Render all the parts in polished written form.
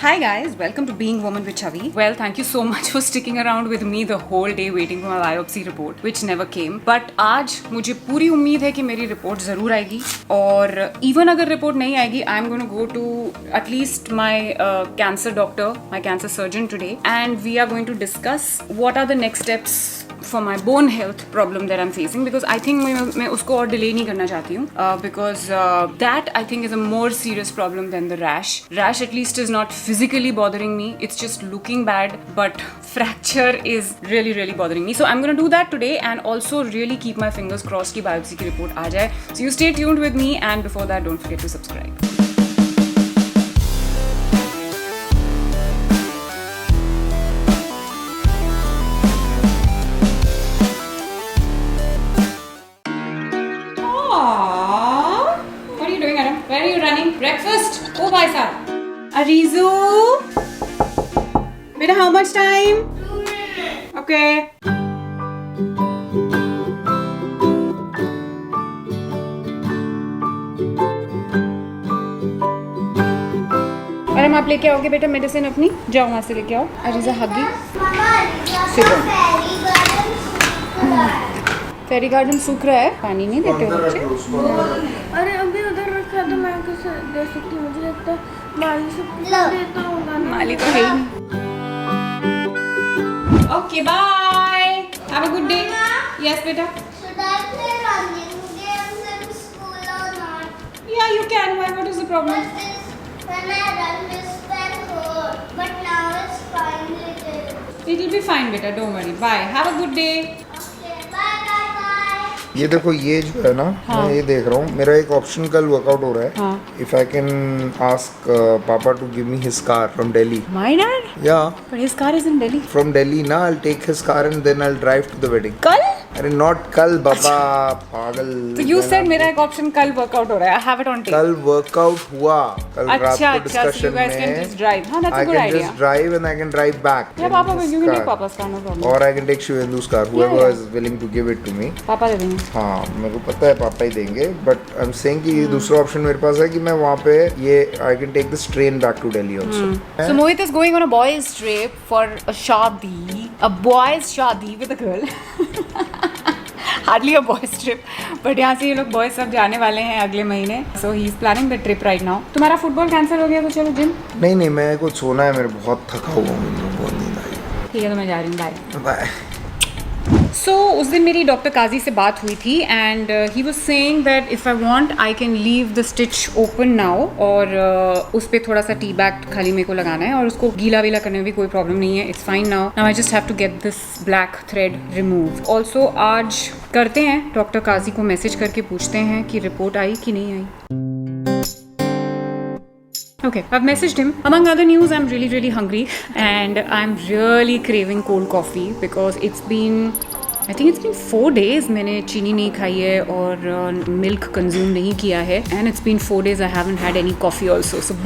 Hi guys, welcome to Being Woman with Chavi. Well, thank you so much for sticking around with me the whole day waiting for my biopsy report, which never came. But आज मुझे पूरी उम्मीद है कि मेरी report जरूर आएगी और even अगर रिपोर्ट नहीं आएगी, I'm going to go to at least my cancer doctor, my cancer surgeon today, and we are going to discuss what are the next steps for my bone health problem that I'm facing, because I think मैं उसको और delay नहीं करना चाहती हूँ because that I think is a more serious problem than the rash. Rash at least is not physically bothering me, it's just looking bad, but fracture is really bothering me. So I'm gonna do that today and also really keep my fingers crossed कि biopsy की report आ जाए. So you stay tuned with me, and before that don't forget to subscribe. What are you doing, Adam? Where are you running? Breakfast? Oh, bhai sahab. Arizu? Beta, how much time? 2 minutes. Okay. अरे आप लेके आओगे बेटा medicine अपनी? जाओ वहाँ से लेके आओ. अरीजा हगी. Sit down. फेरी गार्डन सूख रहा है, पानी नहीं देते हो बच्चे? अरे अभी उधर रखा तो मैं कैसे दे सकती हूँ? मुझे लगता है माली सब देता होगा. माली तो है ही नहीं. Okay bye. Have a good day. Yes बेटा. Should I play running games in school or not? Yeah, you can. Why? What is the problem? When I run, this pen hurt, but now it's fine. It'll be fine बेटा. Don't worry. Bye. Have a good day. Okay, bye. ये देखो, ये जो है ना, हाँ. मैं ये देख रहा हूँ, मेरा एक ऑप्शन कल वर्कआउट हो रहा है. हाँ. If I can ask papa to give me his car from Delhi. My dad? या But his car is in Delhi. From Delhi ना, I take his car and then I drive to the wedding. कल? अरे not कल बाबा, पागल. तो you said मेरा एक option कल वर्कआउट हो रहा है. I have it on tape. कल वर्कआउट हुआ, कल रात अच्छा को अच्छा. So you discussion guys can just में drive. हाँ, that's a I good can idea. Just drive and I can drive back. Yeah, पापा को you can take पापा's car, no problem. और I can take Shivendu's car, Yeah, whoever yeah. is willing to give it to me. पापा दे देंगे. हाँ, मेरे को पता है पापा ही देंगे, बट आई एम सेइंग कि ये दूसरा ऑप्शन मेरे पास है कि मैं वहाँ पे ये I can take this train back to Delhi also. So Mohit is going on a boys trip for a boys shadi with a girl. Hardly a boys trip, but यहाँ से ये लोग boys सब जाने वाले हैं अगले महीने. So he is planning the trip right now. तुम्हारा फुटबॉल कैंसिल हो गया तो चलो जिम. नहीं, मैं कुछ सोना है, मेरे बहुत थका हुआ हूँ, मुझे बहुत नींद आई. ठीक है तो मैं जा रही हूँ. बाय. बाय. सो उस दिन मेरी डॉक्टर काजी से बात हुई थी and he was saying that if I want I can leave the stitch open now, और उस पर थोड़ा सा टी बैग खाली मेरे को लगाना है और उसको गीला वीला करने में भी कोई प्रॉब्लम नहीं है. It's fine now. Now I just have to get this black thread remove. Also आज करते हैं डॉक्टर काजी को मैसेज करके पूछते हैं कि रिपोर्ट आई कि नहीं आई. Okay, I've messaged him. Among other news, I'm really hungry and I'm really craving cold coffee because I think it's been 4 days मैंने चीनी नहीं खाई है और मिल्क कंज्यूम नहीं किया है, and it's been 4 days I haven't had any coffee also. So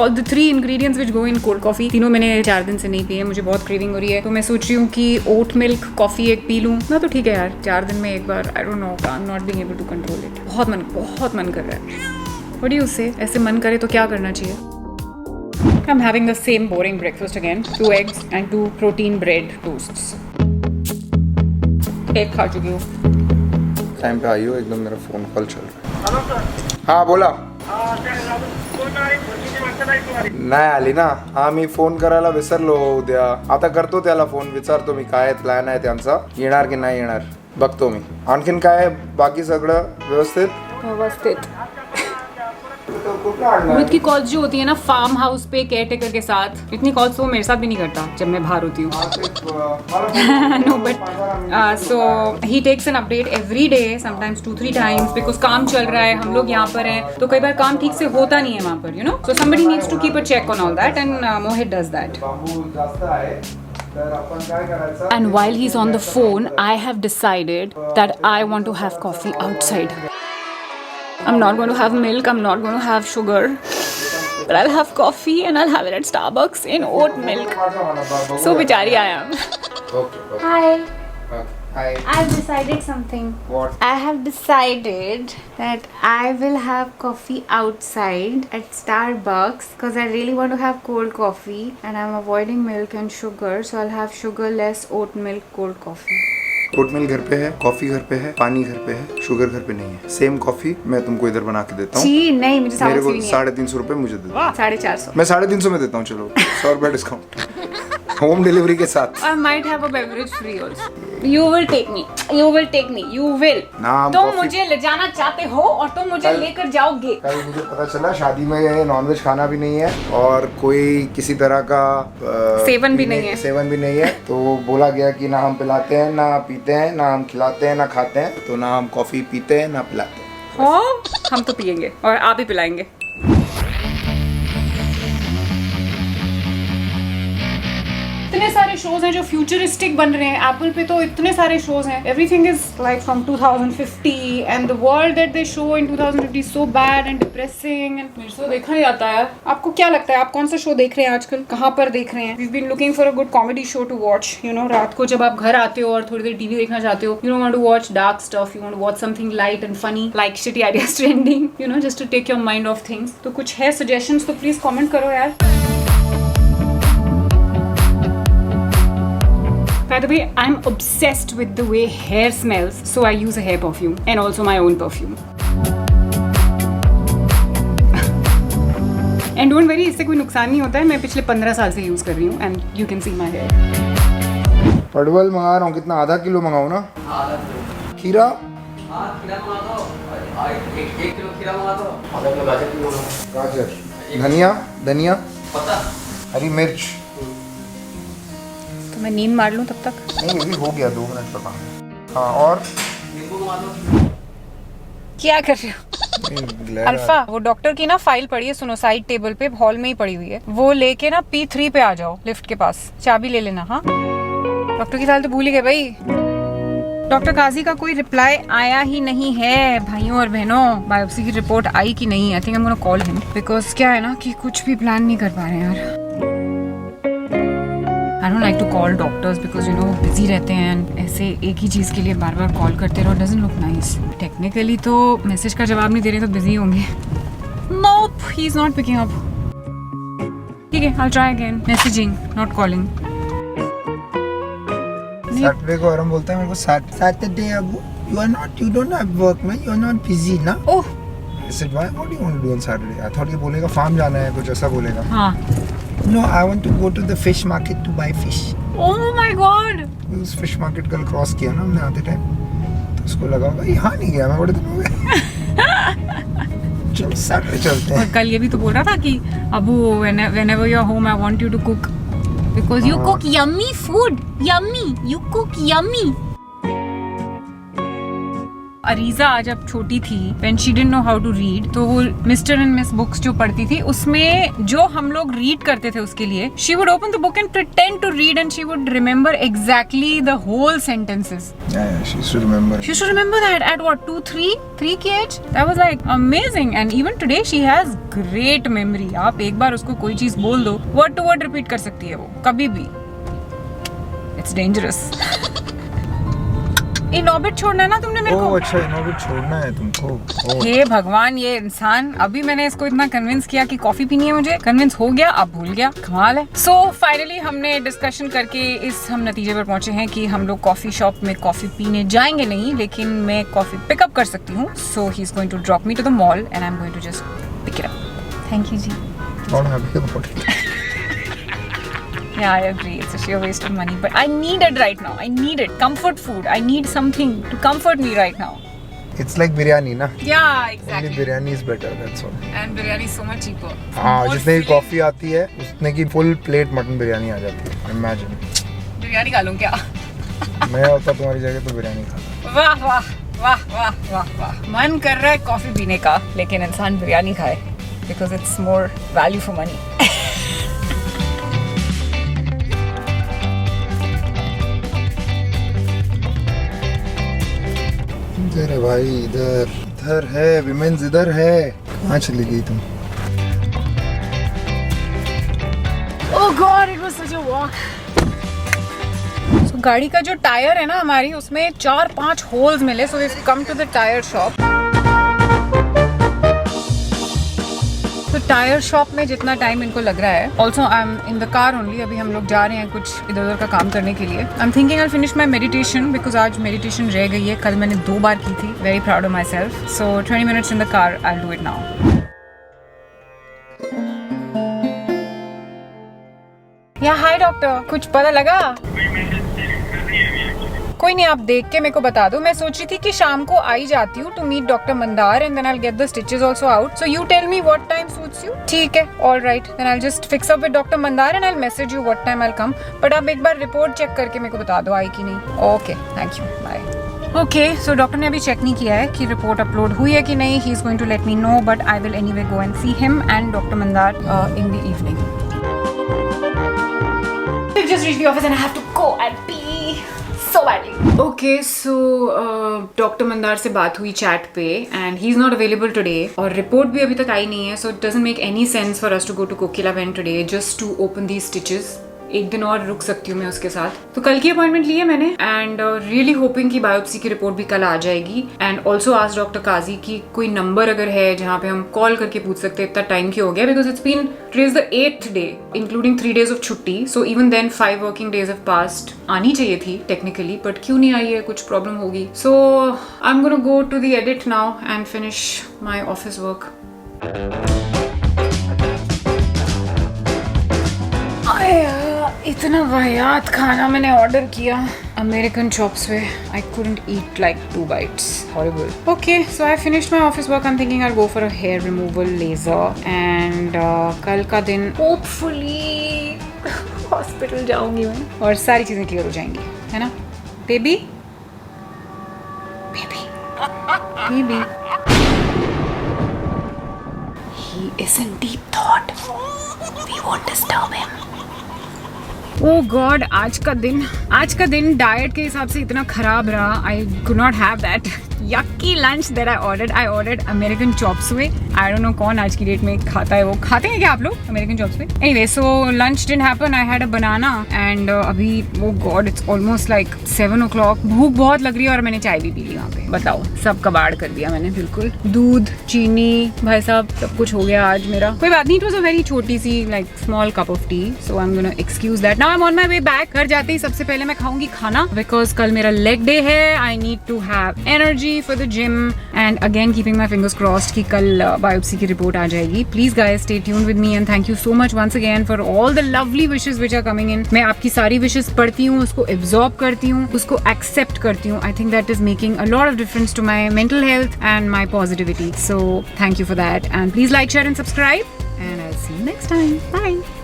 all the 3 ingredients which go in cold coffee, तीनों मैंने 4 दिन से नहीं पिए. मुझे बहुत क्रेविंग हो रही है, तो मैं सोच रही हूँ कि ओट मिल्क कॉफ़ी एक पी लूँ ना. तो ठीक है यार, 4 दिन में एक बार. I don't know, I'm not being able to control it. बहुत मन कर रहा है. What do you say? ऐसे मन करे तो क्या करना चाहिए? I'm having the same boring breakfast again. 2 eggs and 2 protein bread toasts. एक खा चुकी हूँ. टाइम पे आई हो एकदम. मेरा फोन कॉल चल रहा है. हाँ बोला. नाही आली ना. हा, मी फोन करायला विसरलो. उद्या आता करतो त्याला फोन, विचारतो मी काय प्लॅन आहे त्यांचा, येणार की नाही येणार बघतो मी. आणखीन काय बाकी सगळं व्यवस्थित? मोहित की कॉल्स जो होती है ना फार्म हाउस पे केयरटेकर के साथ, इतनी कॉल्स वो मेरे साथ भी नहीं करता जब मैं बाहर होती हूँ. No but so he texts an update every day, sometimes 2-3 times, because काम चल रहा है, हम लोग यहाँ पर हैं, तो कई बार काम ठीक से होता नहीं है वहाँ पर, you know. So somebody needs to keep a check on all that and Mohit does that. And while he's on the phone, I have decided that I want to have coffee outside. I'm not going to have milk, I'm not going to have sugar, but I'll have coffee and I'll have it at Starbucks in oat milk. So bichari I am. Okay. Hi. Okay. Hi. I've decided something. What? I have decided that I will have coffee outside at Starbucks because I really want to have cold coffee and I'm avoiding milk and sugar, so I'll have sugarless oat milk cold coffee. ओट मिल घर पे है, coffee घर पे है, पानी घर पे है, शुगर घर पे नहीं है। सेम कॉफी मैं तुमको इधर बना के देता हूँ। जी नहीं, मुझे मेरे को नहीं है। 350 रुपए मुझे दे दो। 450। मैं 350 में देता हूँ, चलो 100 रुपए डिस्काउंट होम डिलीवरी के साथ। I might have a beverage free also. You will take me. You will take me. You will. नाम तुम coffee- मुझे ले जाना चाहते हो और तुम मुझे कल- लेकर जाओगे। कल मुझे पता चला शादी में नॉनवेज खाना भी नहीं है और कोई किसी तरह का सेवन भी नहीं है। सेवन भी नहीं है। तो बोला गया कि ना हम पिलाते हैं, ना पीते हैं, ना हम खिलाते हैं, ना खाते हैं। तो ना हम कॉफी पीते हैं, ना पिलाते हैं। हाँ, हम तो पियेंगे और आप ही पिलाएंगे। इतने सारे शोज हैं जो फ्यूचरिस्टिक बन रहे हैं। एप्पल पे तो इतने सारे शोज हैं। Everything is like from 2050 and the world that they show in 2050 so bad and depressing and मेरे से देखा नहीं जाता है। आपको क्या लगता है, आप कौन सा शो देख रहे हैं आजकल, कहाँ पर देख रहे हैं? We been looking for a good comedy show to watch. You know, रात को जब आप घर आते हो और थोड़ी देर टीवी देखना चाहते हो, you don't want to watch dark stuff, you want to watch something light and funny like shitty ideas trending, you know, just to take your mind off things. तो कुछ है सजेशंस तो प्लीज कमेंट करो यार। By the way, I'm obsessed with the way hair smells, so I use a hair perfume and also my own perfume. And don't worry, इससे कोई नुकसान नहीं होता है। मैं पिछले 15 साल से यूज कर रही हूँ and you can see my hair. परवल मंगा रहा हूँ, कितना, आधा किलो मंगाऊँ ना? खीरा? हाँ, खीरा मंगा दो। एक किलो खीरा मंगा दो। आधा किलो गाजर भी मंगा दो। गाजर, धनिया, धनिया, पत्ता। हरी मिर्च। तो मैं नींद मार लूँ तब तक? नहीं, ये भी हो गया 2 मिनट का काम। हाँ, और नींबू मंगा दो। क्या कर रहे हो? अल्फा अल्फा, वो डॉक्टर की ना फाइल पड़ी है, सुनो, साइड टेबल पे हॉल में ही पड़ी हुई है। वो लेके ना P3 पे आ जाओ, लिफ्ट के पास। चाबी ले लेना। हाँ, डॉक्टर की फाइल तो भूल ही गए भाई। डॉक्टर काजी का कोई रिप्लाई आया ही नहीं है भाइयों और बहनों। बायोप्सी की रिपोर्ट आई कि नहीं? I think I am gonna call him because क्या है ना कि कुछ भी प्लान नहीं कर पा रहे हैं यार। I don't like to call doctors because you know busy रहते हैं। ऐसे एक ही चीज़ के लिए बार बार कॉल करते रहो, doesn't look nice. टेक्निकली तो मैसेज का जवाब नहीं दे रहे तो बिजी होंगे। Nope, he's not picking up. ठीक है, I'll try again. Messaging, not calling. Saturday को आराम बोलता है मेरे को, Saturday Abu you don't have work man, you're not busy ना? Oh, I said why, what do you want to do on Saturday? I thought ये बोलेगा फार्म जाना है, कुछ ऐसा बोलेगा। हाँ। No, I want to go to the fish market to buy fish. Oh my God. उस फिश मार्केट कल क्रॉस किया ना हमने आते टाइम, तो उसको लगा होगा यहाँ नहीं गया मैं बड़े दिन हो गए। चलो सैटरडे चलते हैं। और कल ये भी तो बोल रहा था कि Abu whenever you're home I want you to cook because you cook yummy food. Yummy. You cook yummy. अरीजा जब छोटी थी, when she didn't know how to read, तो वो मिस्टर एंड मिस बुक्स जो पढ़ती थी उसमें जो हम लोग रीड करते थे उसके लिए, she would open the book and pretend to read and she would remember exactly the whole sentences. Yeah, she should remember. She should remember that at what, 3 की age? That was like amazing and even today she has great memory. आप एक बार उसको कोई चीज बोल दो, word to word repeat कर सकती है वो कभी भी. It's dangerous. इनऑर्बिट छोड़ना है ना तुमने मेरे को? अच्छा, इनऑर्बिट छोड़ना है तुमको। हे भगवान, ये इंसान, अभी मैंने इसको इतना कन्विंस किया कि कॉफी पीनी है मुझे, कन्विंस हो गया, अब भूल गया, कमाल है। सो फाइनली हमने डिस्कशन करके हम नतीजे पर पहुंचे हैं कि हम लोग कॉफी शॉप में कॉफी पीने जाएंगे नहीं, लेकिन मैं कॉफी पिकअप कर सकती हूँ। So he is going to drop me to the mall and I am going to just pick it up. Thank you ji. Not happy about it. Yeah, I agree. It's a sheer waste of money, but I need it right now. I need it. Comfort food. I need something to comfort me right now. It's like biryani ना? Yeah, Only exactly. biryani is better, that's all. And biryani is so much cheaper. हाँ, More जितने की filling. Coffee आती है उतने की full plate mutton biryani आ जाती है। Imagine. बिरयानी खा लूं क्या? मैं होता तुम्हारी जगह तो बिरयानी खाता। वाह वाह वाह वाह वाह वाह। मन कर रहा है कॉफी पीने का, लेकिन इंसान बिरयानी खाए because it's more value for money. इधर है भाई, इधर है विमेंस, इधर है। कहाँ चली गई तुम? Oh God, it was such a walk. So, गाड़ी का जो टायर है ना हमारी, उसमें 4-5 होल्स मिले. So we've come to the tire shop. तो टायर शॉप में जितना टाइम इनको लग रहा है, also I am in the car only. अभी हम लोग जा रहे हैं कुछ इधर उधर का काम करने के लिए. आई am thinking I finish my meditation because आज मेडिटेशन रह गई है. कल मैंने 2 बार की थी. Very proud of my self. So 20 minutes in the car, I will do it now. या हाय डॉक्टर, कुछ पता लगा? कोई नहीं, आप देख के मेरे को बता दो. मैं सोच रही थी कि शाम को आई जाती हूँ to meet doctor Mandar and then I will get the stitches also out. So you tell me what time suits you. ठीक है, alright, then I will just fix up with doctor Mandar and I will message you what time I will come. But आप एक बार report check करके मेरे को बता दो आई कि नहीं. Okay, thank you, bye. Okay, so doctor ने अभी चेक नहीं किया है कि रिपोर्ट अपलोड हुई है कि नहीं. He is going to let me know, but I will anyway go and see him and doctor Mandar in the evening. Just reached the office and I have to go and pee so badly. Okay, so doctor Mandar से बात हुई chat पे and he's not available today और report भी अभी तक आई नहीं है. So it doesn't make any sense for us to go to Kokilaben today just to open these stitches. एक दिन और रुक सकती हूँ मैं उसके साथ. तो कल की अपॉइंटमेंट ली है मैंने एंड रियली होपिंग कि बायोप्सी की रिपोर्ट भी कल आ जाएगी. एंड ऑल्सो आज डॉक्टर काजी की कोई नंबर अगर है जहाँ पे हम कॉल करके पूछ सकते हैं. इतना टाइम क्यों हो गया? Because it's been today is the 8th day including 3 days of छुट्टी. So even then 5 working days of past. आनी चाहिए थी टेक्निकली, बट क्यों नहीं आई है? कुछ प्रॉब्लम होगी. So I am gonna go to the edit now and finish my office work. इतना वाहियात खाना मैंने ऑर्डर किया अमेरिकन चॉप्स पे. I couldn't eat like 2 bites. Horrible. Okay, so I finished my office work. I am thinking I go for a hair removal laser and कल का दिन hopefully hospital जाऊंगी मैं और सारी चीजें क्लियर हो जाएंगी, है ना baby? Baby baby. He is in deep thought. We won't disturb him. Oh God, आज का दिन डाइट के हिसाब से इतना खराब रहा. I could not have that yucky lunch that I ordered American chops पे. I don't know कौन आज की डेट में खाता है. वो खाते हैं क्या आप लोग American chops पे? Anyway, so lunch didn't happen. I had a banana and अभी oh god it's almost like 7 o'clock. भूख बहुत लग रही है और मैंने चाय भी पी ली वहाँ पे. बताओ, सब कबाड़ कर दिया मैंने बिल्कुल. दूध, चीनी, भाई साहब सब कुछ हो गया आज मेरा. कोई बात नहीं, it was a very छोटी सी like small cup of tea. So I'm gonna excuse that. Now I'm on my way back. घर जाते ही सबसे पहले मैं खाऊंगी खाना because कल मेरा leg day है. I need to have energy for the gym and again keeping my fingers crossed कि कल biopsy की रिपोर्ट आ जाएगी. Please guys stay tuned with me and thank you so much once again for all the lovely wishes which are coming in. मैं आपकी सारी wishes पढ़ती हूँ, उसको absorb करती हूँ, उसको accept करती हूँ. I think that is making a lot of difference to my mental health and my positivity. So thank you for that and please like, share and subscribe and I'll see you next time. Bye.